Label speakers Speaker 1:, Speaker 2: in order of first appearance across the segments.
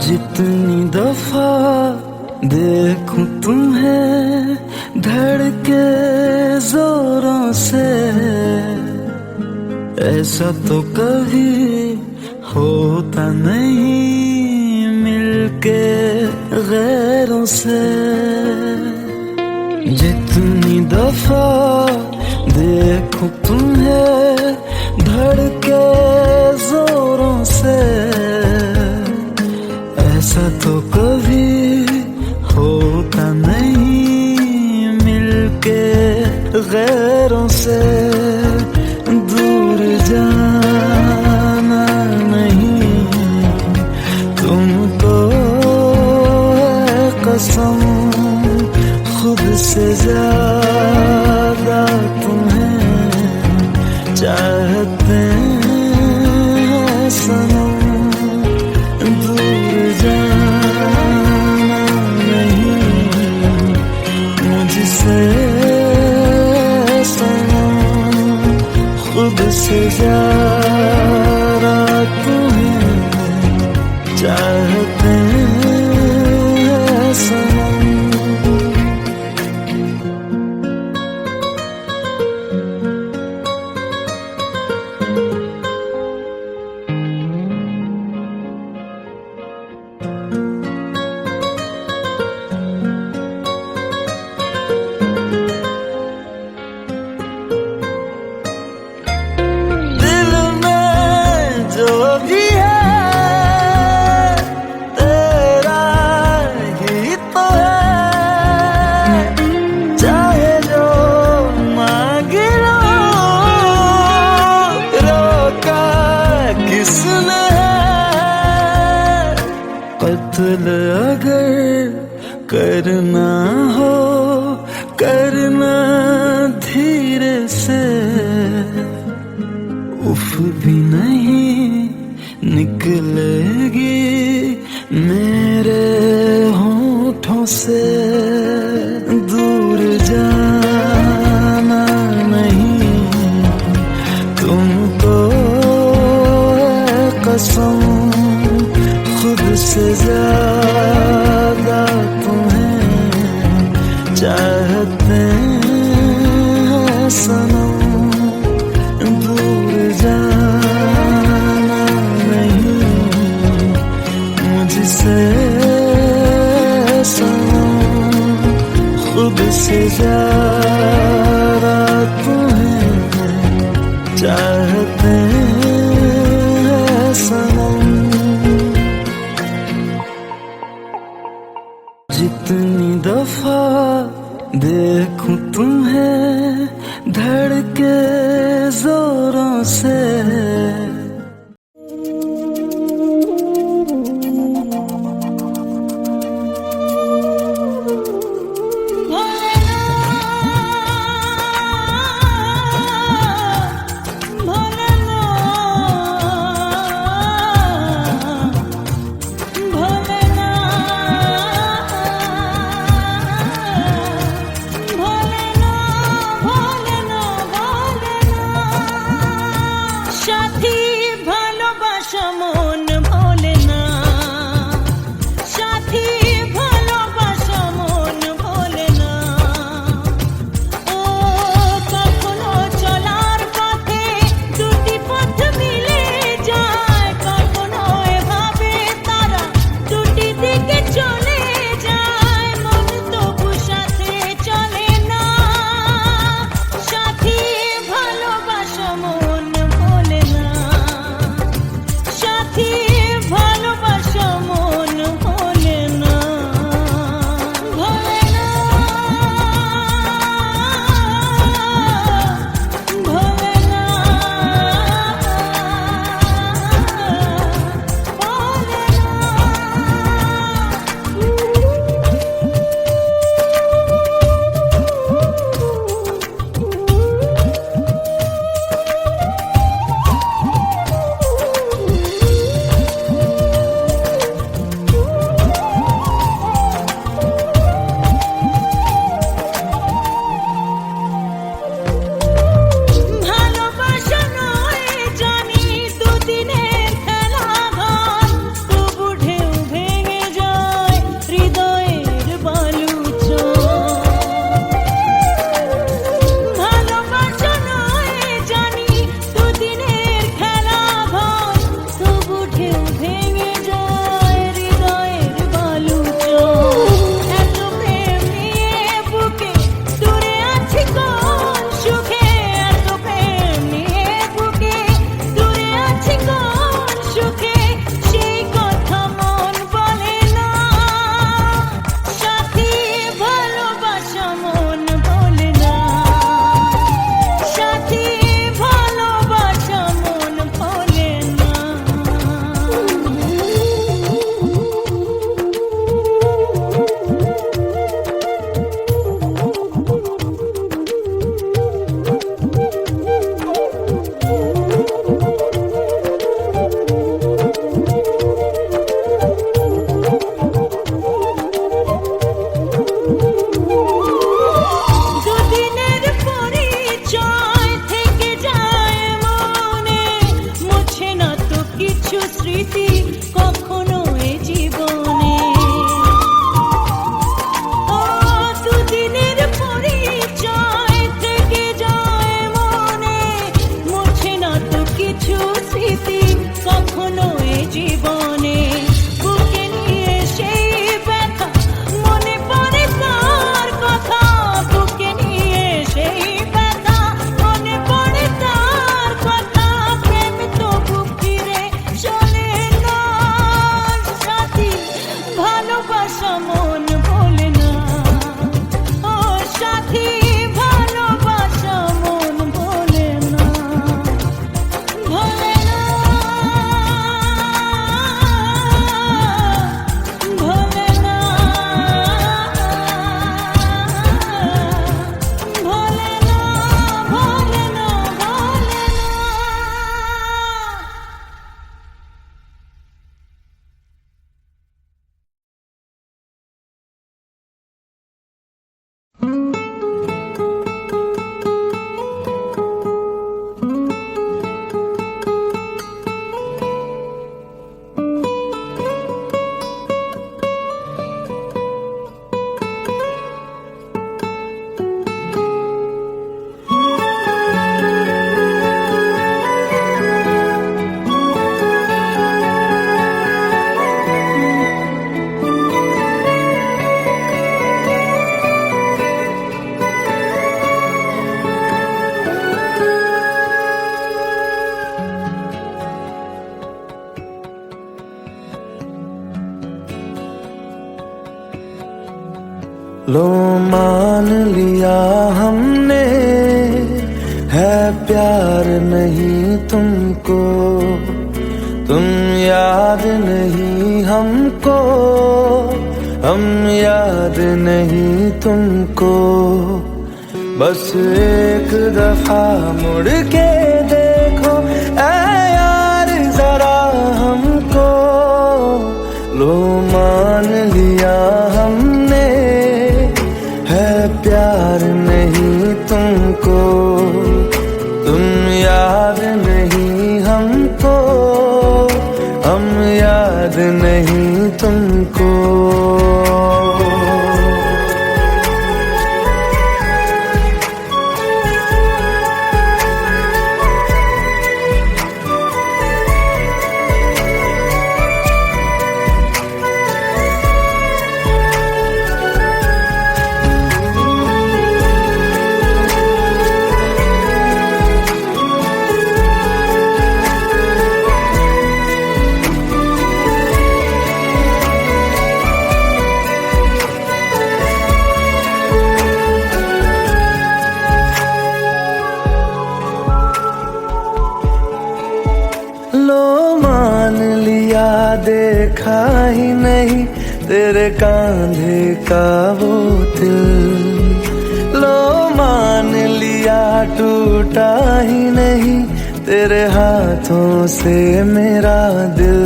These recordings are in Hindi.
Speaker 1: जितनी दफा देखूं तुम्हें धड़के जोरों से, ऐसा तो कभी होता नहीं मिलके गैरों से। जितनी दफा देखूं तुम्हें धड़के जोरों से, ऐसा तो कभी होता नहीं मिलके गैरों से। दूर जाना नहीं तुमको है कसम, खुद से ज्यादा तुम्हें चाहते हैं सनम। खुद से ज्यादा तुम्हें चाहते हैं सनम। कत्ल अगर करना हो करना धीरे से, उफ भी नहीं निकलेगी मेरे होठों से। दूर जाना नहीं तुमको है कसम, खुद से ज्यादा तुम्हें चाहते हैं सनम। दूर जाना नहीं मुझसे सनम, खुद से ज्यादा तुम्हें चाहते हैं सनम। जितनी दफा देखूं तुम्हें धड़के जोरों से, लो मान लिया हमने, है प्यार नहीं तुमको, तुम याद नहीं हमको, हम याद नहीं तुमको। बस एक दफा मुड़ के देखो ऐ यार जरा हमको, लो मान लिया हमने, है प्यार नहीं तुमको, तुम याद नहीं हमको, हम याद नहीं तुमको। देखा ही नहीं तेरे कांधे का वो दिल, लो मान लिया टूटा ही नहीं तेरे हाथों से मेरा दिल।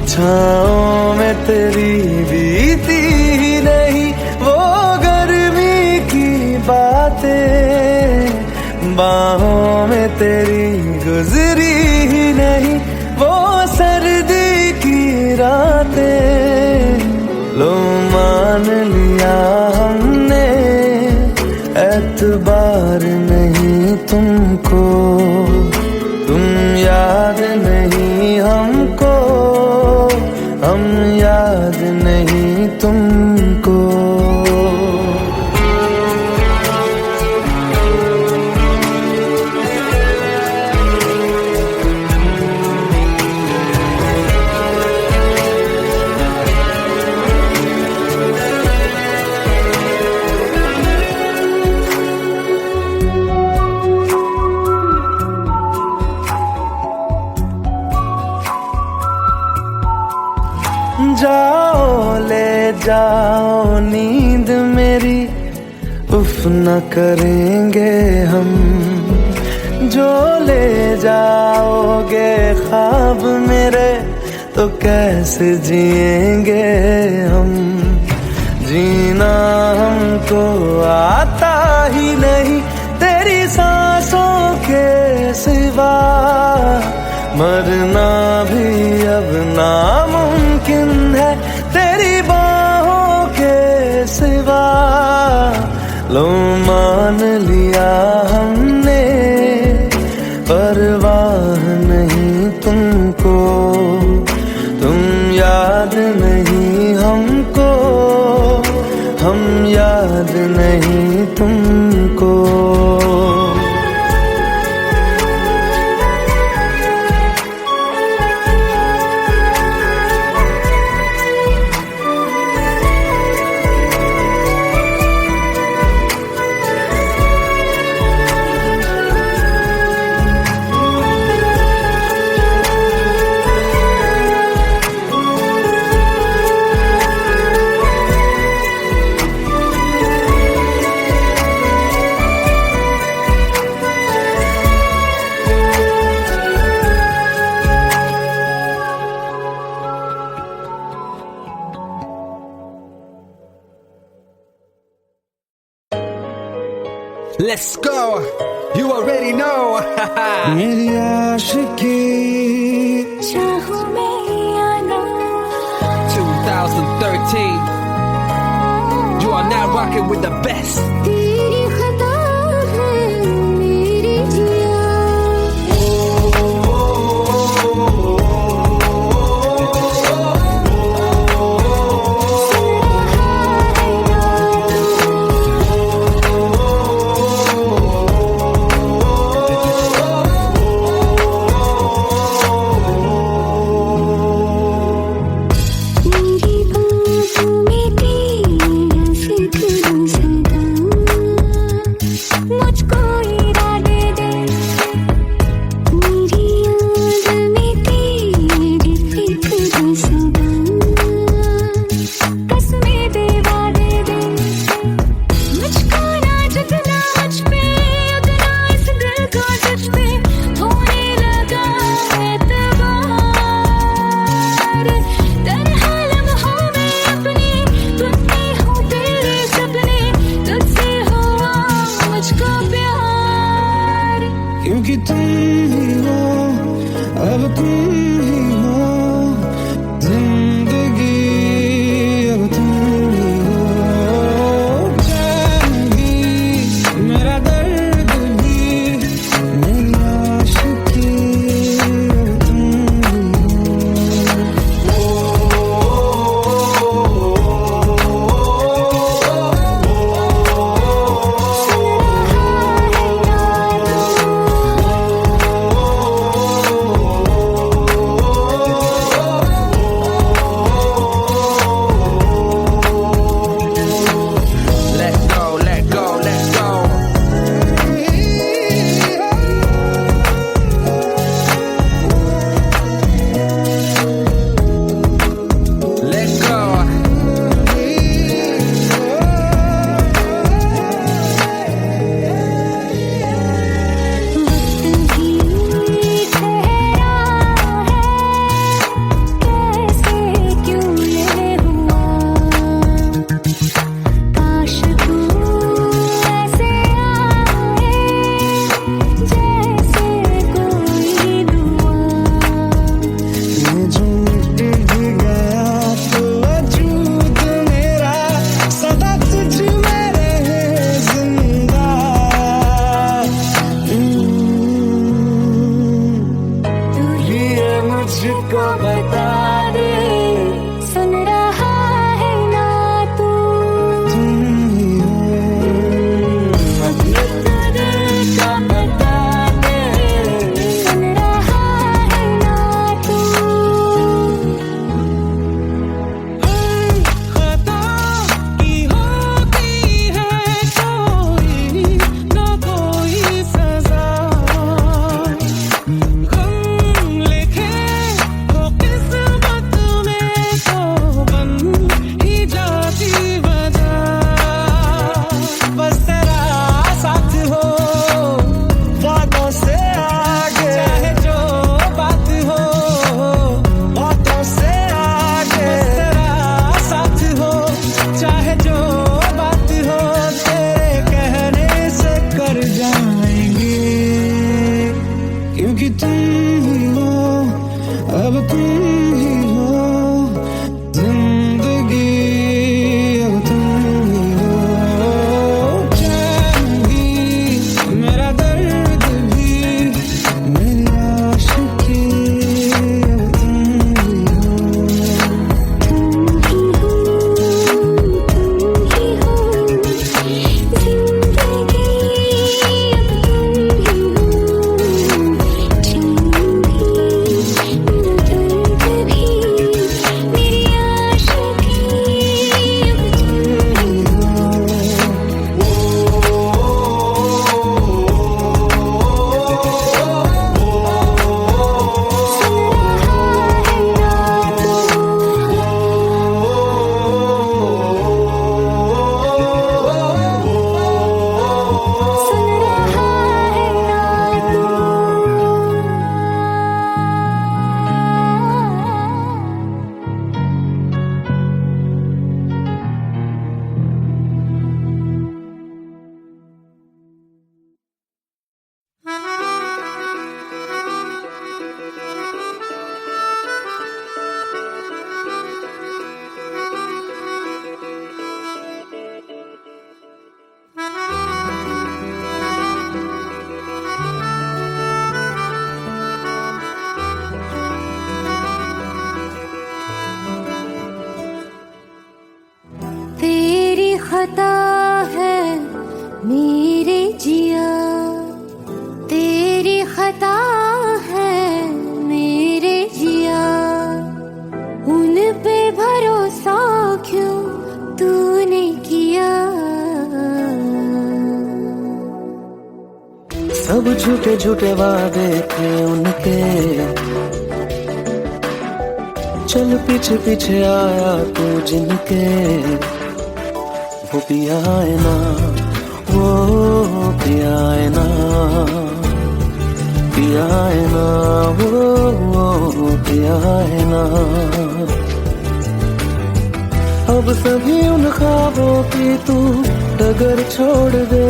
Speaker 1: छाँव में तेरी बीती ही नहीं वो गर्मी की बातें, बाहों में तेरी गुजरी ही नहीं वो सर्दी की रातें। लो मान लिया हमने, एतबार नहीं तुमको, तुम याद नहीं हमको, हम याद नहीं तुमको। जाओ ले जाओ नींद मेरी, उफ न करेंगे हम, जो ले जाओगे ख्वाब मेरे तो कैसे जिएंगे हम। जीना हमको आता ही नहीं तेरी सांसों के सिवा, मरना भी अब नामुमकिन है तेरी बाहों के सिवा। लो मान लिया हमने, परवाह नहीं तुमको, तुम याद नहीं हमको, हम याद नहीं तुमको।
Speaker 2: Let's go, you already know.
Speaker 1: मेरी आशिकी
Speaker 3: चाहूं मैं या ना,
Speaker 2: 2013. You are now rocking with the best.
Speaker 3: तेरी खता है मेरी जिया। मेरी बातों में तेरी
Speaker 1: मुझको बता दे,
Speaker 3: सुन रहा है ना तू?
Speaker 1: तुम ही हो,
Speaker 3: का बता दे, सुन रहा है ना तू?
Speaker 1: खता की होती है कोई ना कोई सजा, गम लिखे हो किस्मत में तो बन ही जाती वजह। बस तेरा साथ हो बातों से आगे, चाहे जो बात हो बातों से आगे। बस तेरा साथ हो चाहे जो बात हो, तेरे कहने से कर जाएंगे, क्योंकि तुम ही हो, अब तुम ही हो जिंदगी, अब तुम ही हो। चैन भी मेरा दर्द भी मेरी आशिकी, अब तुम ही हो।
Speaker 3: तुम ही हो, जिंदगी अब तुम ही हो। चैन भी मेरा दर्द भी मेरी आशिकी, अब तुम ही हो। सुन रहा है ना तू? तेरी खता है मेरे जिया, तेरी खता है मेरे जिया, उन पे भरोसा क्यों तूने किया?
Speaker 1: सब झूठे झूठे वादे थे उनके, चल पीछे पीछे आया तू जिनके, वो पिया है ना, वो पिया है ना, पिया है ना, वो पिया है ना। अब सभी उन ख्वाबों की तू डगर छोड़ दे,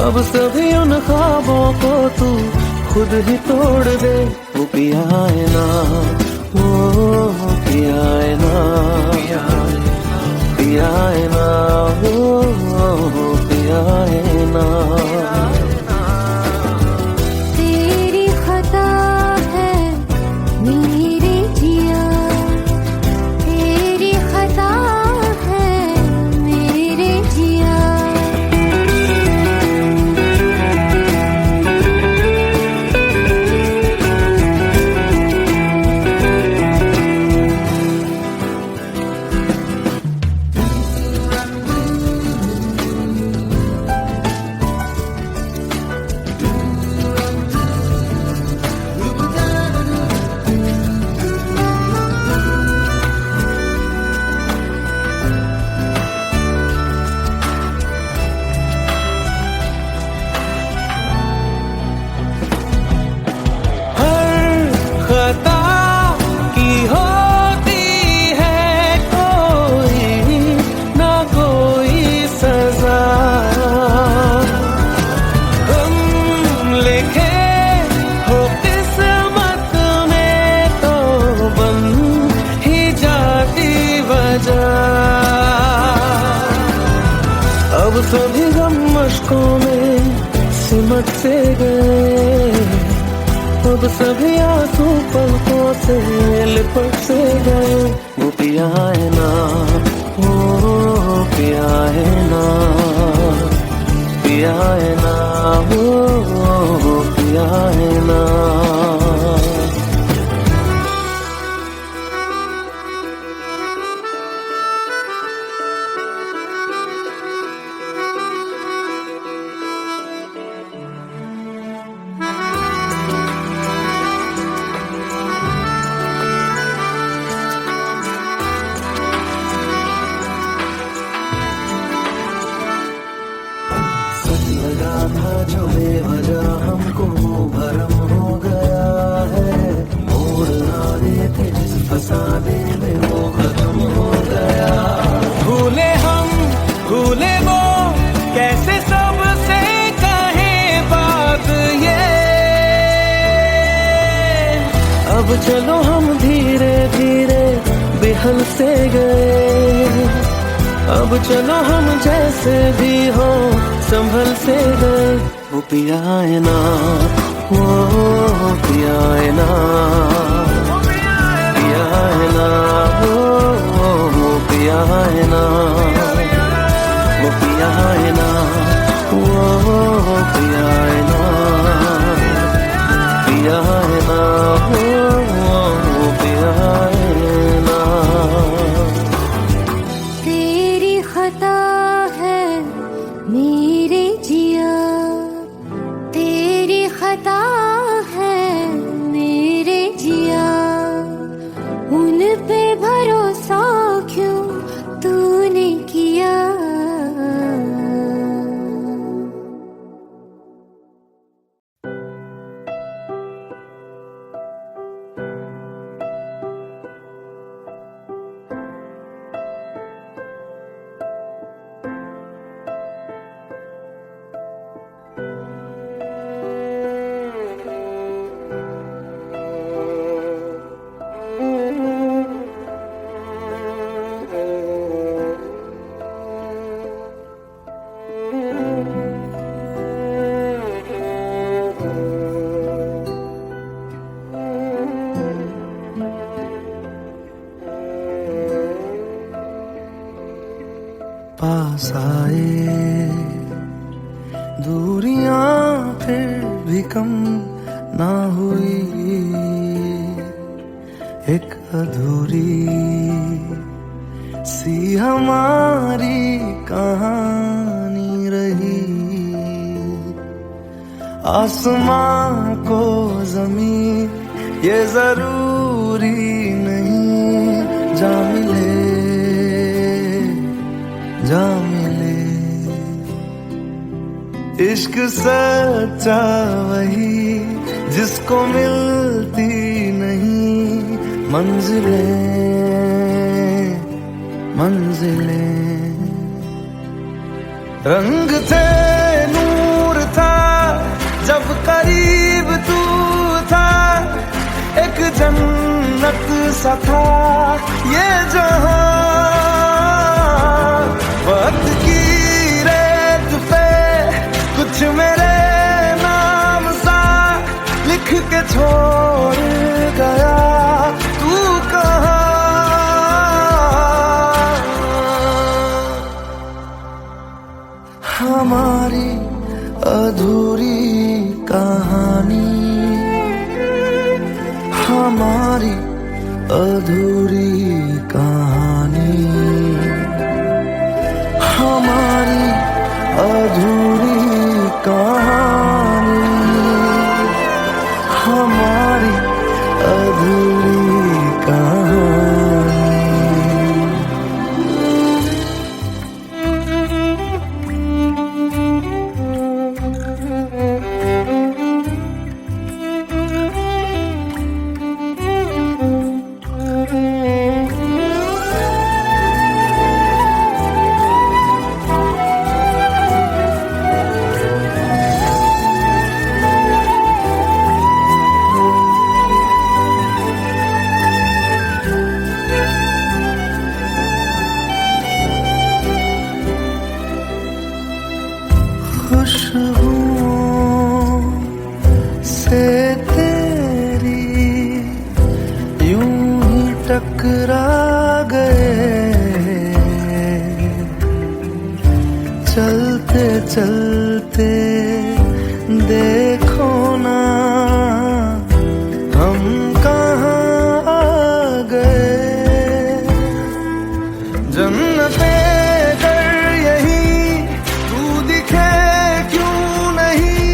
Speaker 1: अब सभी उन ख्वाबों को तू खुद ही तोड़ दे। वो पिया है ना, वो पिया है ना, पिया है ना, वो पिया है ना।
Speaker 3: तेरी खता है मेरे जिया, तेरी खता है मेरे जिया।
Speaker 1: खता की होती है कोई ना कोई सजा, गम लिखे हो किस्मत में तो बन ही जाती वजह। अब सभी गम मशकों में सिमट से गए, अब अब सभी आंसू पलकों से लिपट से गए। वो पिया है ना, वो पिया है ना, पिया है ना, वो पिया है ना। लगा था जो बेवजह हमको भरम हो गया है। मोड़ ना देते जिस फसाने में वो खत्म हो गया।
Speaker 2: भूले हम भूले वो, कैसे सबसे कहे बात ये।
Speaker 1: अब चलो हम धीरे धीरे बेहल से गए। अब चलो हम जैसे भी हो संभल से गए। वो पिया है ना, वो पिया है ना, पिया है ना, वो पिया है ना, वो पिया है ना, वो पिया है ना, पिया है ना, वो पिया है ना।
Speaker 3: तेरी खता है मेरे जिया, तेरी खता है मेरे जिया। उन पे भरोसा क्यों तूने किया।
Speaker 1: पास आए दूरियां फिर भी कम ना हुई। एक अधूरी सी हमारी कहानी रही। आसमां को जमीन ये जरूरी नहीं, जा मिले जा मिले। इश्क सच्चा वही जिसको मिलती नहीं मंजिलें मंजिलें। रंग थे नूर था जब करीब तू था। एक जन्नत सा था ये जहां। वक्त की रेत पे कुछ मेरे नाम सा लिख के छोड़ गया। तू कहाँ हमारी अधूरी कहानी, हमारी अधूरी कहानी, हमारी अधूरी कहानी, हमारी अधूरी कहानी। खुशबुओं से तेरे टकरा गए, चलते चलते देखो ना हम कहाँ आ गए। जन्नते कर यही तू दिखे क्यों नहीं,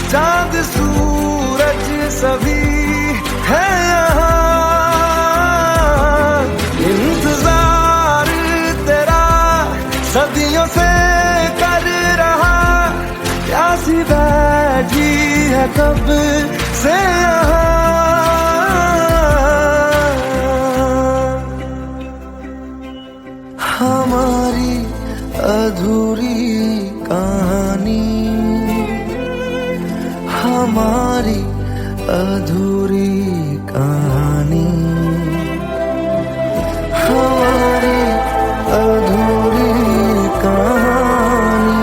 Speaker 1: चांद सूरज सभी है यहाँ। इंतजार तेरा सदियों से कर रहा, प्यासी बैठी है कब से यहाँ। हमारी अधूरी कहानी, हमारी अधूरी कहानी, हमारी अधूरी कहानी,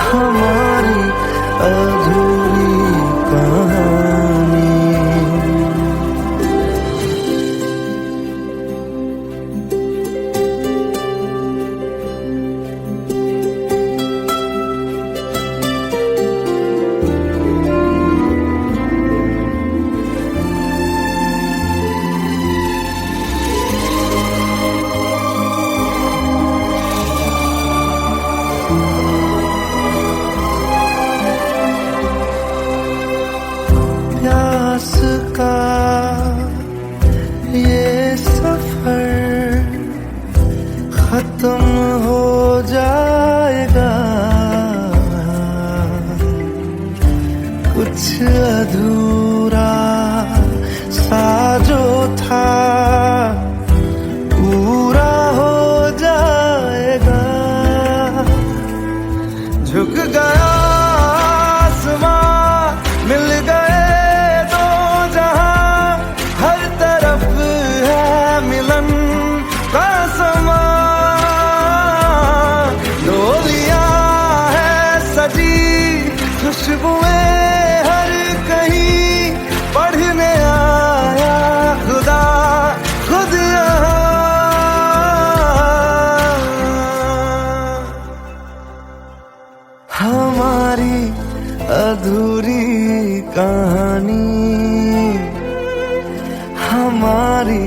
Speaker 1: हमारी अधूरी कहानी। प्यास का ये सफर खत्म हो जाएगा, कुछ अधूरा सा जो था पूरा हो जाएगा। झुक गया आसमां, मिल गए दो जहां, हर तरफ है मिलन का समा। डोलियां है सजी, खुशबुएं हर कहीं, पढ़ने आया खुदा खुद यहाँ। हमारी अधूरी कहानी, हमारी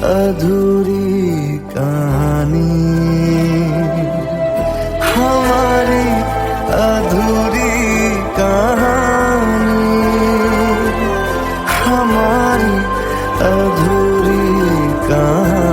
Speaker 1: अधूरी कहानी, हमारी अधूरी कहानी, हमारी अधूरी कहानी।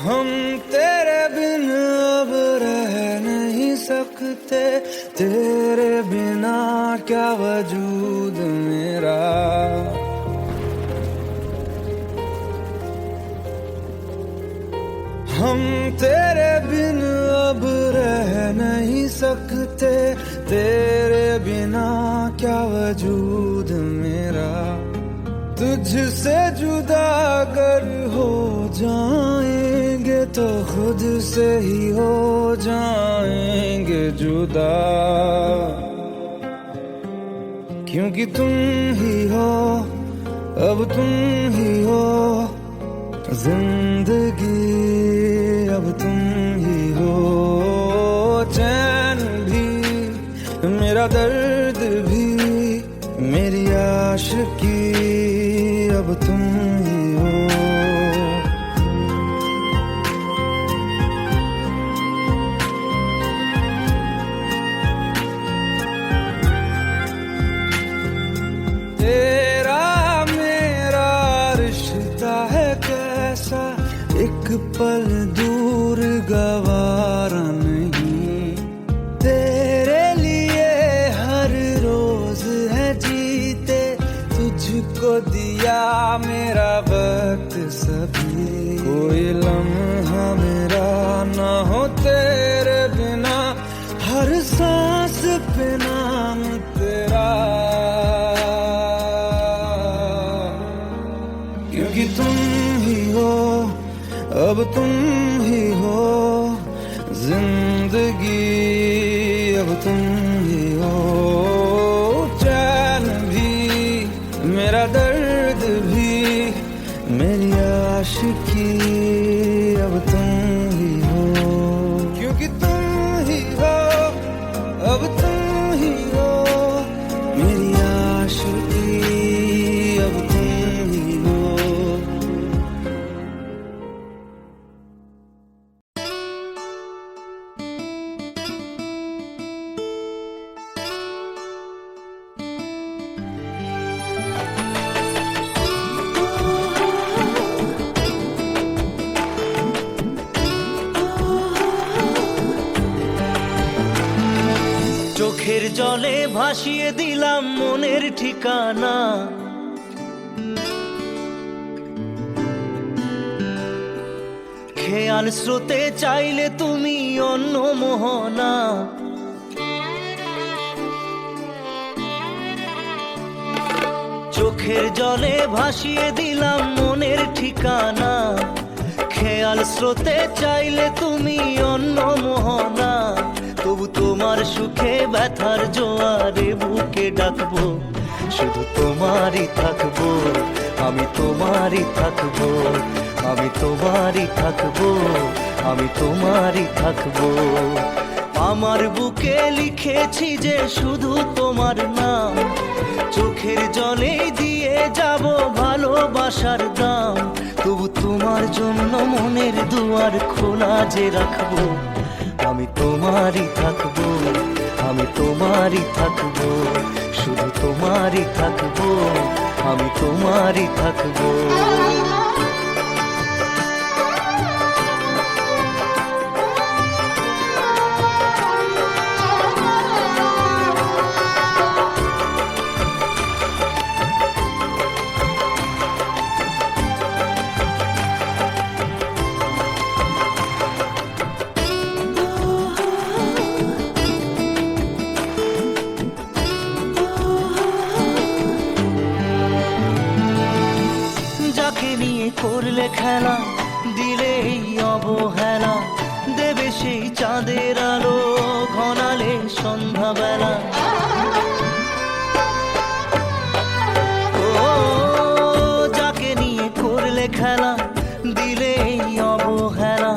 Speaker 1: हम तेरे बिन अब रह नहीं सकते, तेरे बिना क्या वजूद मेरा। हम तेरे बिन अब रह नहीं सकते, तेरे बिना क्या वजूद मेरा। तुझसे जुदा अगर हो जाएंगे तो खुद से ही हो जाएंगे जुदा, क्योंकि तुम ही हो, अब तुम ही हो जिंदगी, अब तुम ही हो। चैन भी मेरा दर्द भी मेरी आशिकी, अब तुम ही हो। तेरा मेरा रिश्ता है कैसा, पल दूर गवारा नहीं, तेरे लिए हर रोज है जीते, तुझको दिया मेरा वक्त सभी, कोई लम्हा मेरा ना हो तेरे बिना, हर सांस पे नाम तेरा, क्योंकि तुम ही हो, अब तुम ही हो जिंदगी, अब तुम ही हो चैन भी, मेरा दर्द भी, मेरी आशिकी, अब तुम ही हो, क्योंकि तुम ही हो, अब तुम ही हो मेरी आशिकी, अब तुम ही हो।
Speaker 4: চোখের জলে ভাসিয়ে দিলাম মনের ঠিকানা, খেয়াল স্রোতে চাইলে তুমি অন্য মোহনা, চোখের জলে ভাসিয়ে দিলাম মনের ঠিকানা, খেয়াল স্রোতে চাইলে তুমি অন্য মোহনা, তবু তোমার সুখে ব্যথার জোয়ারে বুকে ডাকবো, শুধু তোমারই থাকবো, আমি তোমারই থাকবো, আমি তোমারই থাকবো, আমি তোমারই থাকবো। আমার বুকে লিখেছি যে শুধু তোমার নাম, চোখের জলে দিয়ে যাব ভালোবাসার দাম, তবু তোমার জন্য মনের দুয়ার খোলা যে রাখবো, আমি তোমারই থাকবো, আমি তোমারই থাকবো, শুধু তোমারই থাকবো, আমি তোমারই থাকবো। করলে খেলা দিলে এই অবহেলা, দেবে সেই চাঁদের আলো ঘনালে সন্ধ্যাবেলা, ও যাকে নিয়ে করলে খেলা দিলে এই অবহেলা,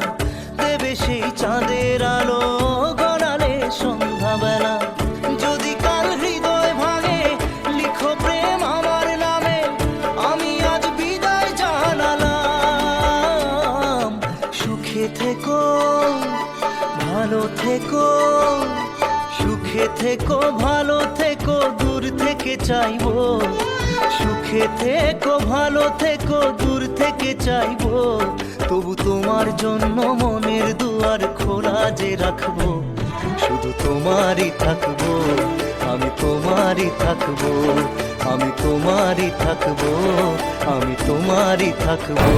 Speaker 4: দেবে সেই চাঁদের আলো ঘনালে সন্ধ্যাবেলা, যদি কাল হৃদয় ভাঙে লিখো প্রেম আমার নামে, আমি আজ বিদায় জানালাম, সুখে থেকো ভালো থেকো, সুখে থেকো ভালো থেকো, দূর থেকে চাইবো, সুখে থেকো ভালো থেকো, দূর থেকে চাইবো, তবু তোমার জন্য মনের দুয়ার খোলা যে রাখবো, শুধু তোমারই থাকবো, আমি তোমারই থাকবো, আমি তোমারই থাকবো, আমি তোমারই থাকবো।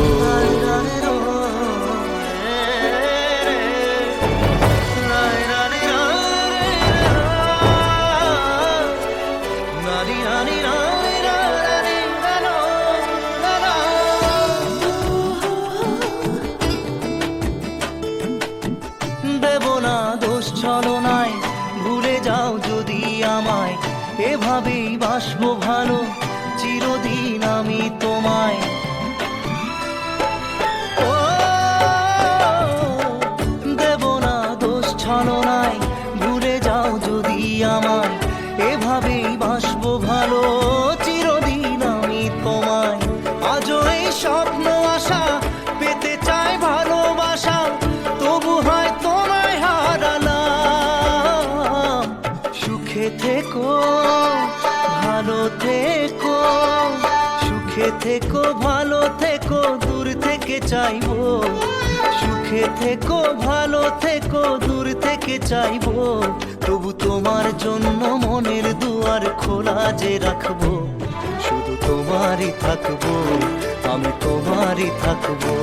Speaker 4: দেব না দোষ ছলনায়, ভুলে যাও যদি আমায়, এভাবেই বাসবো ভালো চিরদিন আমি তোমায়, ও দেব না দোষ ছলনায়, ভুলে যাও যদি আমায়, এভাবেই বাসবো ভালো চিরদিন আমি তোমায়, আজও এই স্বপ্ন আশা পেতে চাই ভালোবাসা, তবু হয় তোমায় হারালাম, সুখে থেকো ভালো থেকো, সুখে থেকো ভালো থেকো, দূর থেকে চাইবো, সুখে থেকো ভালো থেকো দূর থেকে চাইবো, তবু তোমার জন্য মনের দুয়ার খোলা যে রাখবো। শুধু তোমারই থাকবো, আমি তোমারই থাকবো,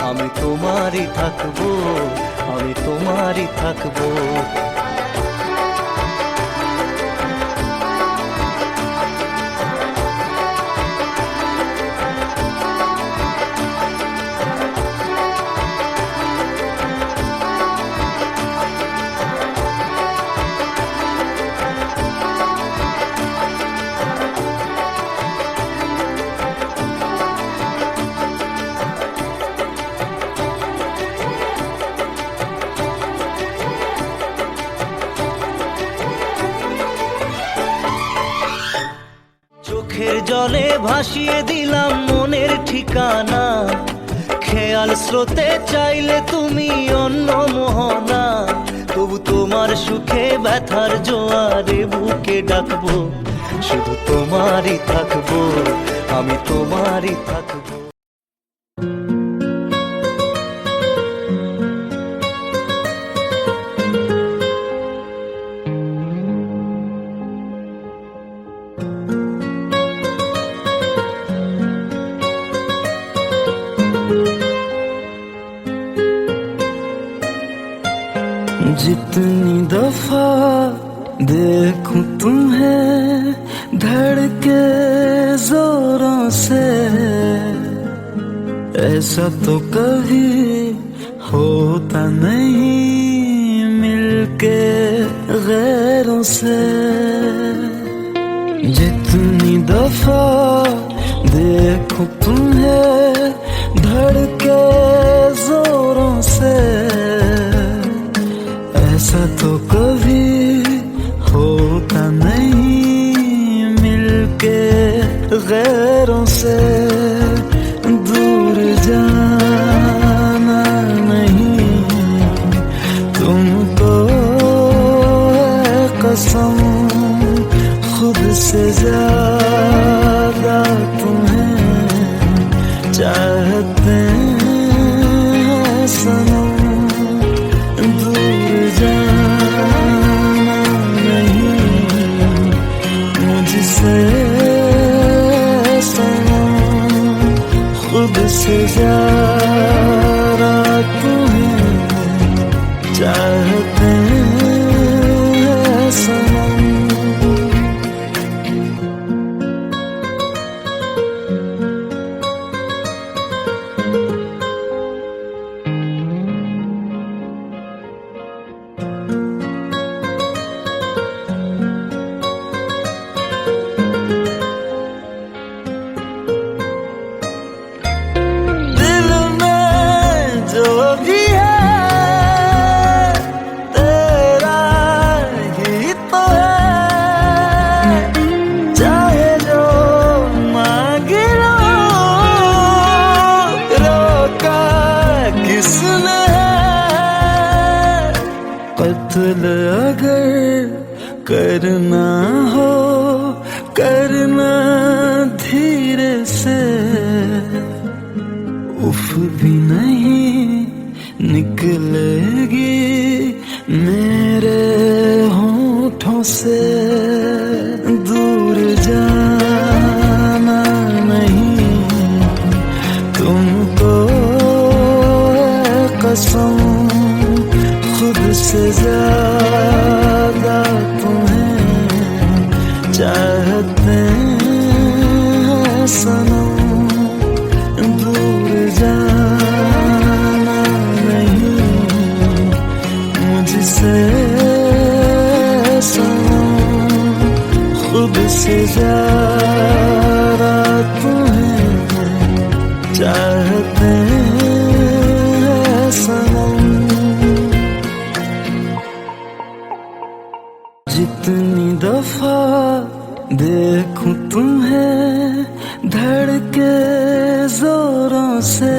Speaker 4: আমি তোমারই থাকবো, আমি তোমারই থাকবো। চোখের জলে ভাসিয়ে দিলাম মনের ঠিকানা, খেয়াল স্রোতে চাইলে তুমি অন্য মোহনা। তবু তোমার সুখে ব্যথার জোয়ারে বুকে ডাকবো, শুধু তোমারই থাকবো, আমি তোমারই থাকবো।
Speaker 1: जितनी दफा देखूं तुम्हें धड़के जोरों से, ऐसा तो कभी होता नहीं मिलके गैरों से। जितनी दफा देखूं तुम्हें धड़के जोरों से, ऐसा तो कभी होता नहीं मिलके गैरों से। दूर जाना नहीं तुमको है कसम, खुद से ज्यादा तुम्हें चाहते हैं सनम। दूर जाना नहीं मुझसे सनम, खुद से ज्यादा तुम्हें चाहते हैं सनम। कत्ल अगर करना हो करना धीरे से, उफ भी नहीं निकलेगी मेरे होठों से। दूर जाना नहीं तुमको है कसम, खुद से ज्यादा तुम्हें चाहते हैं सनम। दूर जाना नहीं मुझसे सनम, खुद से ज्यादा तुम्हें चाहते हैं सनम। जितनी दफा देखूं तुम्हें धड़के जोरों से,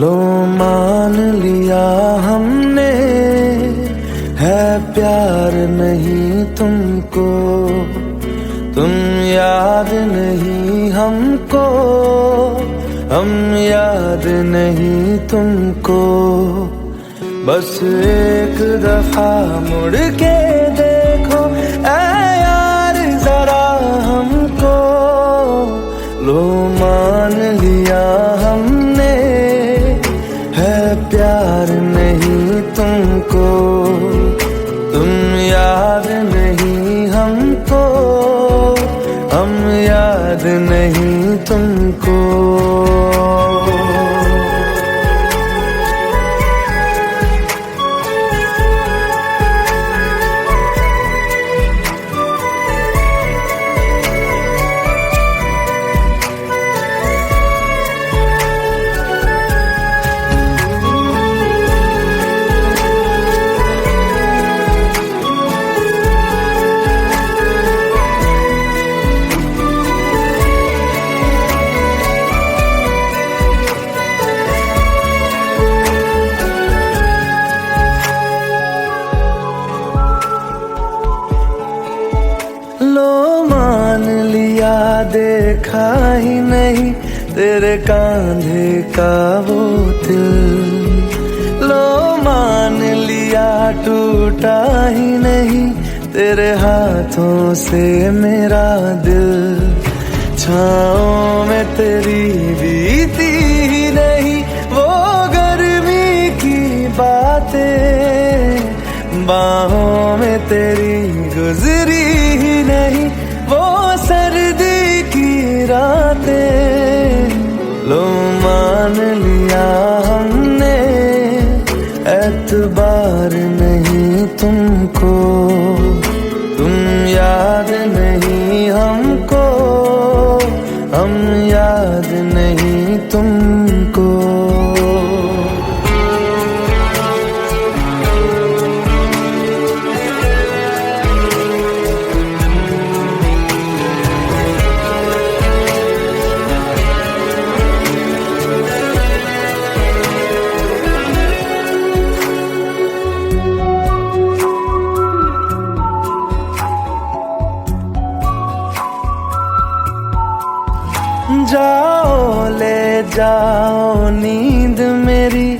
Speaker 1: लो मान लिया हमने, है प्यार नहीं तुमको, तुम याद नहीं हमको, हम याद नहीं तुमको। बस एक दफा मुड़ के देखो ऐ यार जरा हमको, लो मान लिया हमने, है प्यार नहीं तुमको, तुम याद नहीं हमको, हम याद नहीं तुमको। लो मान लिया देखा ही नहीं तेरे कांधे का वो दिल, लो मान लिया टूटा ही नहीं तेरे हाथों से मेरा दिल। छाँव में तेरी बीती ही नहीं वो गर्मी की बातें, बाहों में तेरी गुजरी ही नहीं वो सर्दी की रातें। लो मान लिया हमने, एतबार नहीं तुमको, तुम याद नहीं हमको, हम याद नहीं तुमको। जाओ ले जाओ नींद मेरी,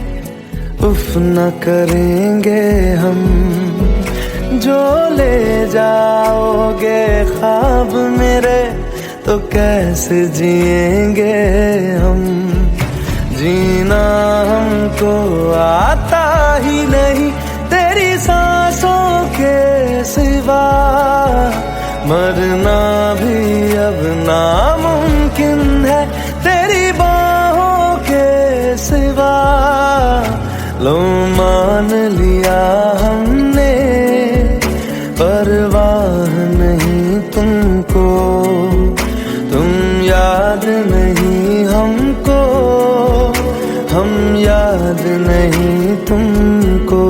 Speaker 1: उफ न करेंगे हम, जो ले जाओगे ख्वाब मेरे तो कैसे जिएंगे हम। जीना हमको आता ही नहीं तेरी सांसों के सिवा, मरना भी अब नामुमकिन है तेरी बाहों के सिवा। लो मान लिया हमने, परवाह नहीं तुमको, तुम याद नहीं हमको, हम याद नहीं तुमको।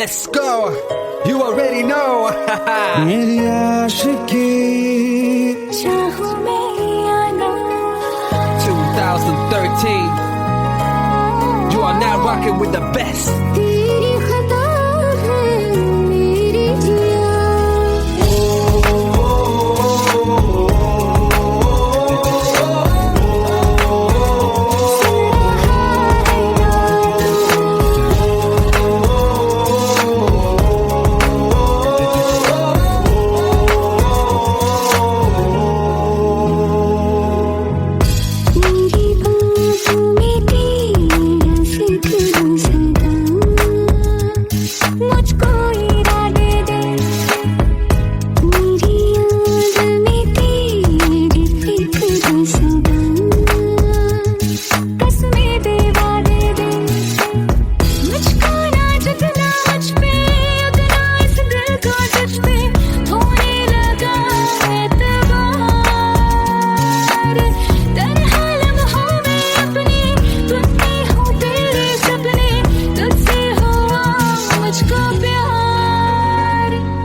Speaker 2: Let's go. You already know.
Speaker 1: मेरी आशिकी
Speaker 3: चाहूं मैं या ना,
Speaker 2: 2013. You are now rocking with the best.
Speaker 3: तेरी खता है मेरी जिया, मेरी बाहों में तेरा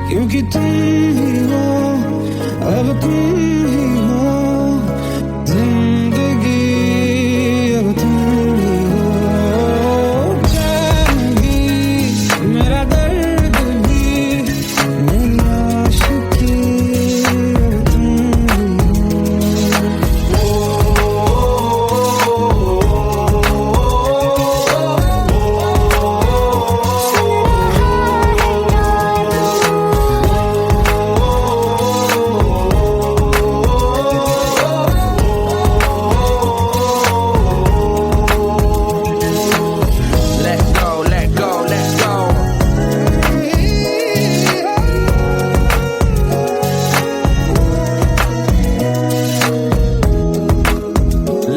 Speaker 1: क्योंकि तुम ही हो, अब तुम ही हो जिंदगी, अब तुम ही हो जान भी, मेरा दर्द भी, मेरी आशिकी, अब तुम ही
Speaker 2: Let go, let go, let go.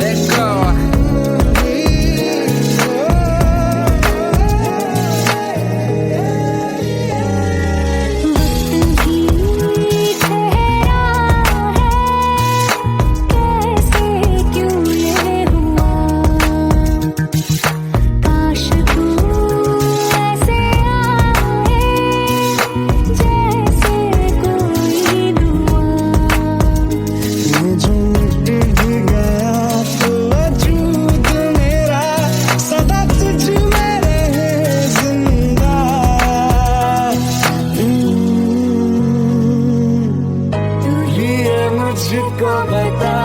Speaker 2: Let go.
Speaker 3: वक्त भी ठहरा है, कैसे क्यों ये हुआ, काश तू ऐसे आए जैसे कोई दुआ।
Speaker 1: ये जो मिट भी गया तो वजूद मेरा सदा तुझ में रहे जिंदा। तू ही है मुझको बता